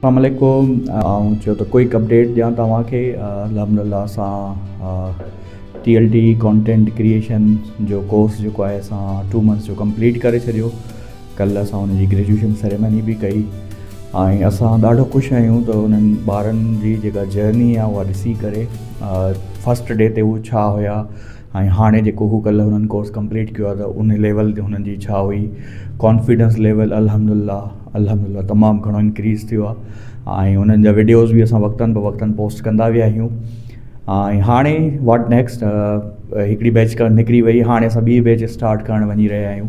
अस्सलामुअलैकुम चयो त क्विक अपडेट ॾियां तव्हांखे। अल्हम्दुलिल्लाह असां TLT कंटेंट क्रिएशन जो कोर्स जेको आहे असां 2 मंथ्स जो कंप्लीट करे छॾियो। कल्ह असां हुनजी ग्रेजुएशन सेरेमनी बि कई ऐं असां ॾाढो ख़ुशि आहियूं त उन्हनि ॿारनि जी जेका जर्नी आहे उहा ॾिसी करे फस्ट डे ते उहे छा हुया ऐं हाणे जेको हू कल्ह हुननि कोर्स कंप्लीट कयो आहे त उन लेवल ते हुननि जी छा हुई कॉन्फिडेंस लेवल अल्हम्दुलिल्लाह तमामु घणो इंक्रीज़ थियो आहे। ऐं उन्हनि जा वीडियोज़ बि असां वक़्तनि पोस्ट कंदा विया आहियूं। ऐं हाणे वॉट नेक्स्ट हिकिड़ी बैच निकिरी वई, हाणे असां ॿी बैच स्टार्ट करणु वञी रहिया आहियूं।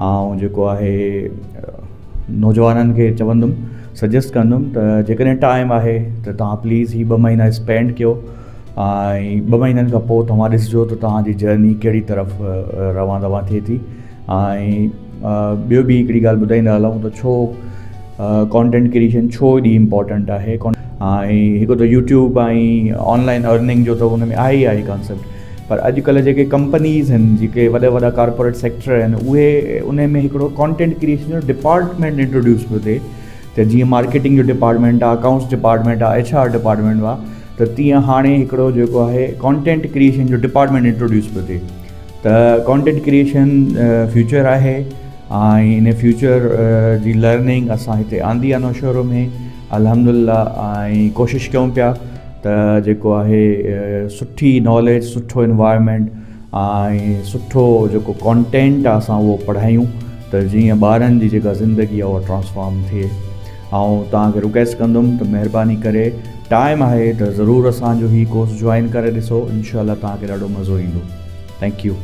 ऐं जेको आहे नौजवाननि खे चवंदुमि, सजेस्ट कंदुमि त जेकॾहिं टाइम आहे त तव्हां प्लीज़ ही 2 महीना स्पेंड कयो ऐं 2 महीननि खां पोइ तव्हां ॾिसिजो त तव्हांजी जर्नी कहिड़ी तरफ़ रवां थिए थी। ऐं ॿियो बि हिकिड़ी ॻाल्हि ॿुधाईंदा हलूं त छो कंटेंट क्रिएशन छो एॾी इम्पॉर्टेंट आहे। ऐं हिकु त यूट्यूब ऐं ऑनलाइन अर्निंग जो त हुन में आहे ई कॉन्सेप्ट, पर अॼुकल्ह जेके कंपनीज़ आहिनि, जेके वॾा कॉर्पोरेट सेक्टर आहिनि, उहे उन में हिकिड़ो कंटेंट क्रिएशन जो डिपार्टमेंट इंट्रोड्यूस पियो थिए। त जीअं मार्केटिंग जो डिपार्टमेंट आहे, अकाउंट्स डिपार्टमेंट आहे, HR डिपार्टमेंट आहे, त तीअं हाणे हिकिड़ो जेको आहे कंटेंट क्रिएशन जो डिपार्टमेंट इंट्रोड्यूस पियो थिए। त कंटेंट क्रिएशन फ्यूचर आहे ऐं इन फ्यूचर जी लर्निंग असां हिते आंदी आहे नौशहरो में अल्हम्दुलिल्लाह। ऐं कोशिशि कयूं पिया त जेको आहे सुठी नॉलेज, सुठो इन्वायरमेंट ऐं सुठो जेको कंटेंट आहे असां उहो पढ़ायूं त जीअं ॿारनि जी जेका ज़िंदगी आहे उहा ट्रांसफॉर्म थिए। ऐं तव्हांखे रिक्वेस्ट कंदुमि त महिरबानी करे टाइम आहे त ज़रूरु असांजो ही कोर्स जॉइन करे ॾिसो, इंशाअल्लाह तव्हांखे ॾाढो मज़ो ईंदो। Thank U.